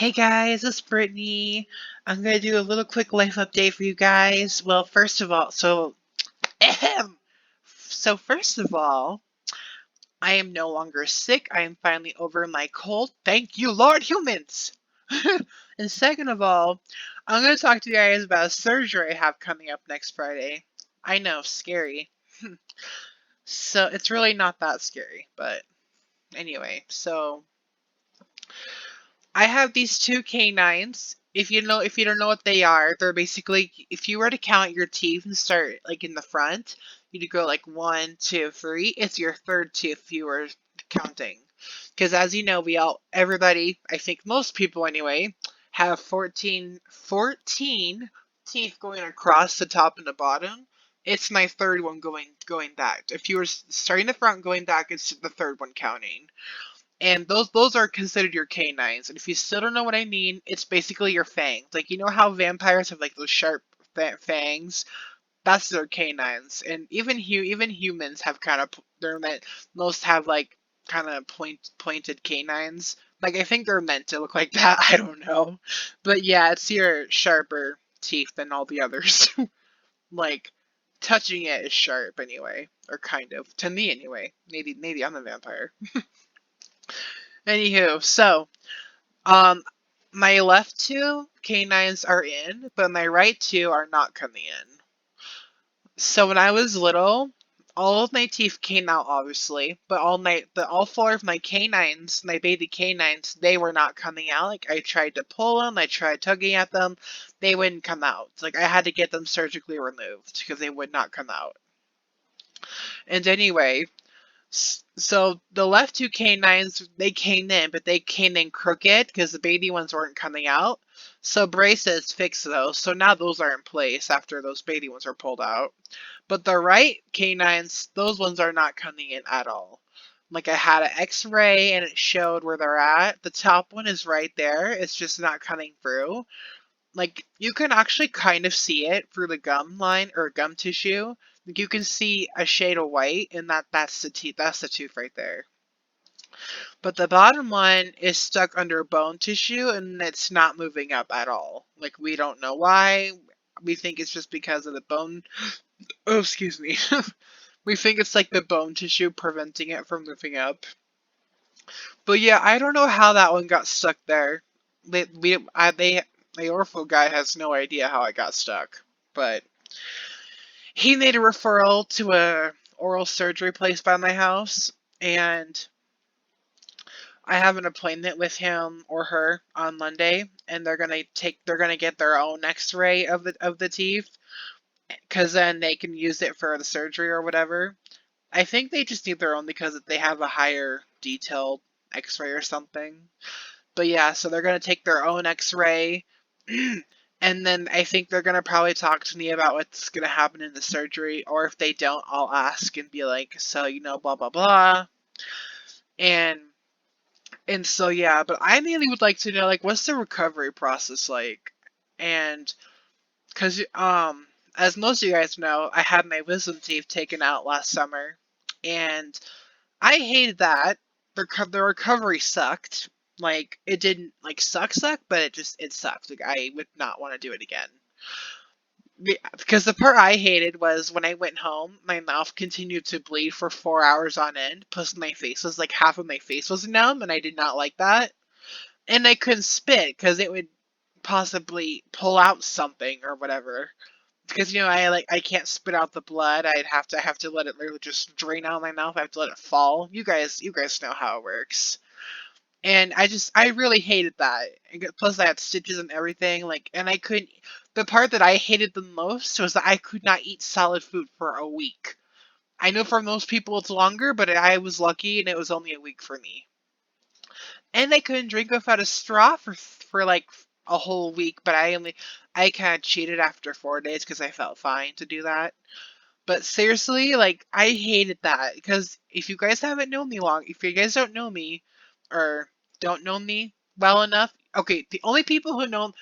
Hey guys, it's Brittany. I'm gonna do a little quick life update for you guys. Well, first of all, ahem. First of all, I am no longer sick. I am finally over my cold. Thank you, Lord, humans. And second of all, I'm gonna talk to you guys about a surgery I have coming up next Friday. I know, scary. So it's really not that scary, but anyway, I have these two canines. If you don't know what they are, they're basically, if you were to count your teeth and start like in the front, you'd go like one, two, three. It's your third tooth if you were counting. Because as you know, everybody, I think most people anyway, have 14 teeth going across the top and the bottom. It's my third one going back. If you were starting the front going back, it's the third one counting. And those are considered your canines. And if you still don't know what I mean, it's basically your fangs. Like you know how vampires have like those sharp fangs? That's their canines. And even humans have kind of most have like kind of pointed canines. Like I think they're meant to look like that. I don't know. But yeah, it's your sharper teeth than all the others. Like touching it is sharp anyway, or kind of to me anyway. Maybe I'm a vampire. Anywho, um, my left two canines are in, but my right two are not coming in. So when I was little, all of my teeth came out, obviously, but all four of my canines, my baby canines, they were not coming out. Like I tried to pull them, I tried tugging at them, they wouldn't come out. Like I had to get them surgically removed because they would not come out. And anyway, so the left two canines, they came in, but they came in crooked because the baby ones weren't coming out. So braces fixed those. So now those are in place after those baby ones are pulled out. But the right canines, those ones are not coming in at all. Like I had an x-ray and it showed where they're at. The top one is right there. It's just not coming through. Like you can actually kind of see it through the gum line or gum tissue. Like you can see a shade of white, and that's the teeth. That's the tooth right there. But the bottom one is stuck under bone tissue, and it's not moving up at all. Like we don't know why. We think it's just because of the bone. Oh, excuse me. We think it's like the bone tissue preventing it from moving up. But yeah, I don't know how that one got stuck there. The ortho guy has no idea how it got stuck, but he made a referral to a oral surgery place by my house, and I have an appointment with him or her on Monday, and they're gonna get their own X-ray of the teeth, because then they can use it for the surgery or whatever. I think they just need their own because they have a higher detailed X-ray or something. But yeah, so they're gonna take their own X-ray, and then I think they're gonna probably talk to me about what's gonna happen in the surgery, or if they don't, I'll ask and be like, so blah blah blah, and so yeah. But I mainly would like to know like what's the recovery process like, and because as most of you guys know, I had my wisdom teeth taken out last summer, and I hated that. The recovery sucked. Like it didn't like suck, but it sucked. Like I would not want to do it again. Because the part I hated was when I went home, my mouth continued to bleed for 4 hours on end. Plus, my face was like half of my face was numb, and I did not like that. And I couldn't spit because it would possibly pull out something or whatever. Because I can't spit out the blood. I have to let it literally just drain out of my mouth. I have to let it fall. You guys know how it works. And I really hated that. Plus, I had stitches and everything. Like, and I couldn't. The part that I hated the most was that I could not eat solid food for a week. I know for most people it's longer, but I was lucky and it was only a week for me. And I couldn't drink without a straw for like a whole week, but I kind of cheated after 4 days because I felt fine to do that. But seriously, like I hated that because if you guys don't know me or don't know me well enough, okay, the only people who know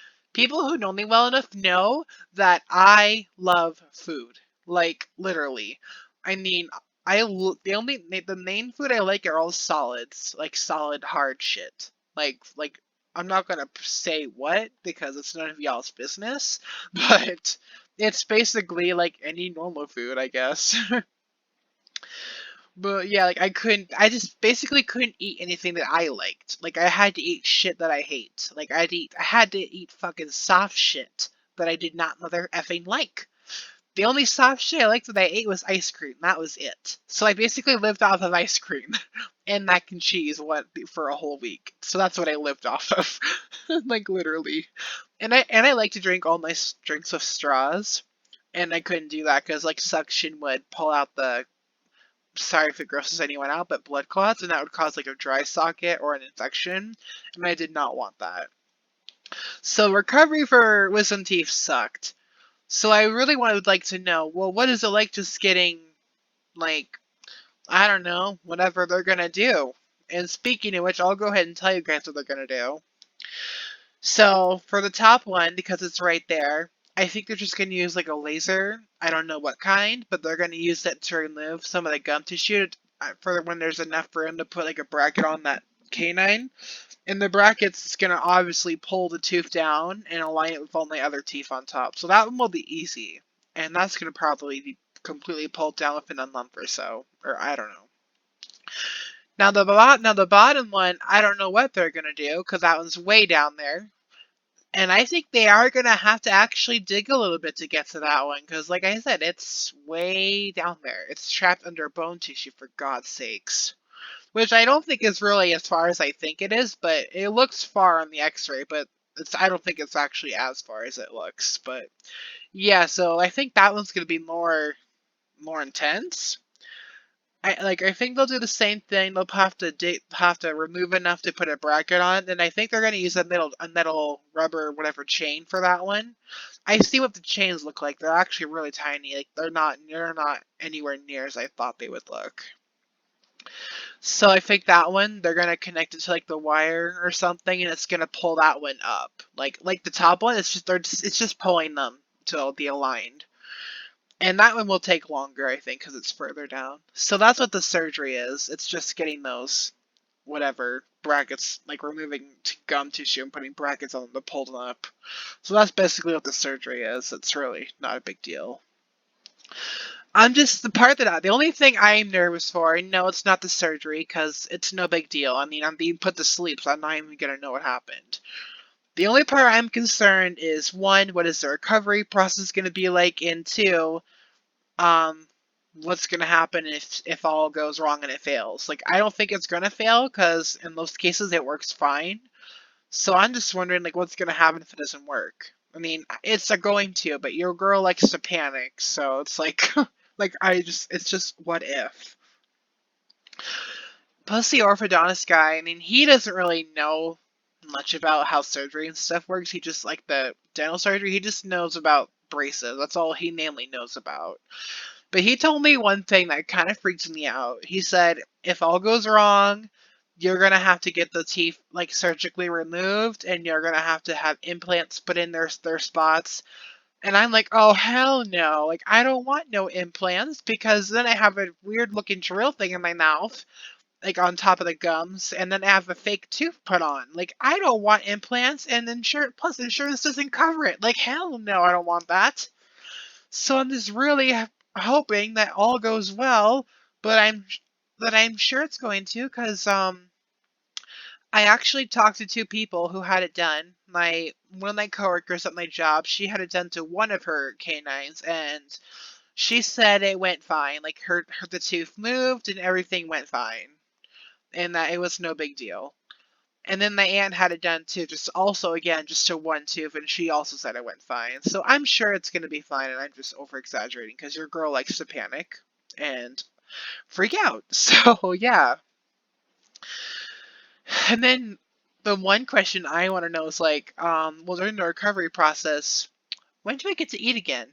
me well enough know that I love food. Like literally. I mean, the main food I like are all solids, like solid hard shit. Like I'm not gonna say what because it's none of y'all's business, but it's basically like any normal food, I guess. But yeah, like I just basically couldn't eat anything that I liked. Like I had to eat shit that I hate. Like I had to eat fucking soft shit that I did not mother effing like. The only soft shit I liked that I ate was ice cream. That was it. So I basically lived off of ice cream and mac and cheese for a whole week. So that's what I lived off of, like literally. And I like to drink all my drinks with straws, and I couldn't do that because like suction would pull out the, sorry if it grosses anyone out, but blood clots, and that would cause like a dry socket or an infection, and I did not want that. So recovery for wisdom teeth sucked. So I really would like to know, well, what is it like just getting, like, I don't know, whatever they're gonna do? And speaking of which, I'll go ahead and tell you guys what they're gonna do. So for the top one, because it's right there, I think they're just gonna use like a laser. I don't know what kind, but they're gonna use that to remove some of the gum tissue for when there's enough room to put like a bracket on that canine. And the bracket's gonna obviously pull the tooth down and align it with all my other teeth on top. So that one will be easy. And that's gonna probably be completely pulled down within a month or so. Or I don't know. Now the bottom one, I don't know what they're gonna do, because that one's way down there. And I think they are gonna have to actually dig a little bit to get to that one, because like I said, it's way down there. It's trapped under bone tissue, for God's sakes. Which I don't think is really as far as I think it is, but it looks far on the x-ray, but I don't think it's actually as far as it looks. But yeah, so I think that one's gonna be more intense. I think they'll do the same thing. They'll have to remove enough to put a bracket on, and I think they're gonna use a metal rubber whatever chain for that one. I see what the chains look like. They're actually really tiny. Like they're not anywhere near as I thought they would look. So I think that one they're gonna connect it to like the wire or something, and it's gonna pull that one up. Like the top one, it's just pulling them to be aligned. And that one will take longer, I think, because it's further down. So that's what the surgery is. It's just getting those whatever brackets, like removing gum tissue and putting brackets on them to pull them up. So that's basically what the surgery is. It's really not a big deal. I'm just the only thing I'm nervous for, I know it's not the surgery because it's no big deal. I mean, I'm being put to sleep, so I'm not even gonna know what happened. The only part I'm concerned is one, what is the recovery process gonna be like, and two, um, what's gonna happen if all goes wrong and it fails. Like, I don't think it's gonna fail because in most cases it works fine. So I'm just wondering, like, what's gonna happen if it doesn't work? I mean, it's a going to, but your girl likes to panic, so it's like, it's just what if. Plus, the orthodontist guy, I mean, he doesn't really know much about how surgery and stuff works. He just, like, the dental surgery, he just knows about braces. That's all he mainly knows about. But he told me one thing that kind of freaks me out. He said, if all goes wrong, you're gonna have to get the teeth like surgically removed, and you're gonna have to have implants put in their spots. And I'm like, oh hell no! Like I don't want no implants because then I have a weird looking drill thing in my mouth, like on top of the gums, and then I have a fake tooth put on. Like I don't want implants, and insurance doesn't cover it. Like hell no, I don't want that. So I'm just really hoping that all goes well, but I'm sure it's going to because I actually talked to two people who had it done. My one of my coworkers at my job, she had it done to one of her canines, and she said it went fine. Like the tooth moved and everything went fine, and that it was no big deal. And then my aunt had it done too, just also again just to one tooth, and she also said it went fine. So I'm sure it's gonna be fine, and I'm just over exaggerating because your girl likes to panic and freak out. So yeah. And then the one question I want to know is like, well, during the recovery process, when do I get to eat again?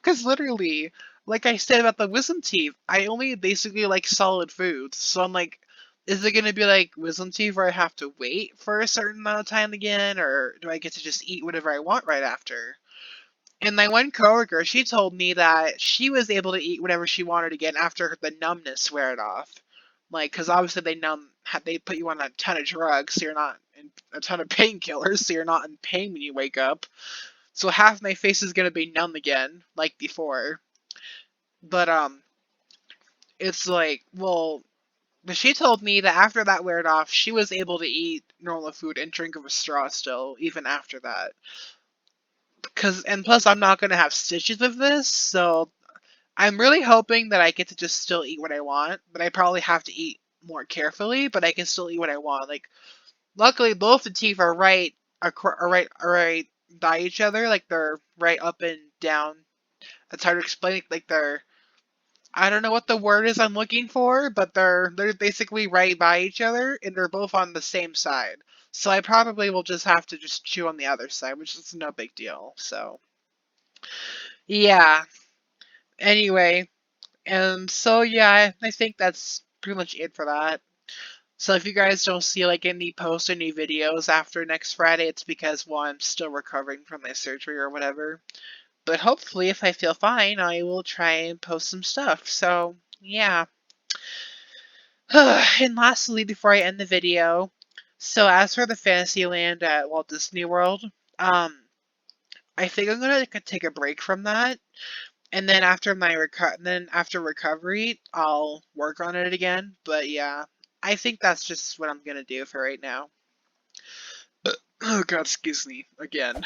Because literally, like I said about the wisdom teeth, I only basically like solid foods. So I'm like, is it gonna be like wisdom teeth where I have to wait for a certain amount of time again, or do I get to just eat whatever I want right after? And my one coworker, she told me that she was able to eat whatever she wanted again after the numbness wear it off. Like, because obviously they put you on a ton of drugs, so you're not a ton of painkillers, so you're not in pain when you wake up. So half my face is gonna be numb again, like before. But it's like, well, but she told me that after that weared off, she was able to eat normal food and drink with a straw still, even after that. And plus, I'm not gonna have stitches of this, so I'm really hoping that I get to just still eat what I want. But I probably have to eat more carefully. But I can still eat what I want. Like, luckily, both the teeth are right by each other. Like they're right up and down. It's hard to explain. Like they're, I don't know what the word is I'm looking for, but they're basically right by each other, and they're both on the same side. So I probably will just have to just chew on the other side, which is no big deal. So yeah. Anyway, and so yeah, I think that's pretty much it for that. So if you guys don't see like any posts or new videos after next Friday, it's because, well, I'm still recovering from my surgery or whatever. But hopefully, if I feel fine, I will try and post some stuff. So yeah. And lastly, before I end the video, so as for the Fantasyland at Walt Disney World, um, I think I'm gonna take a break from that, and then after recovery, I'll work on it again. But yeah, I think that's just what I'm gonna do for right now. Oh God, excuse me again.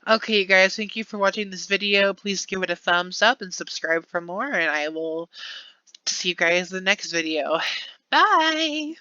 Okay, you guys, thank you for watching this video. Please give it a thumbs up and subscribe for more, and I will see you guys in the next video. Bye!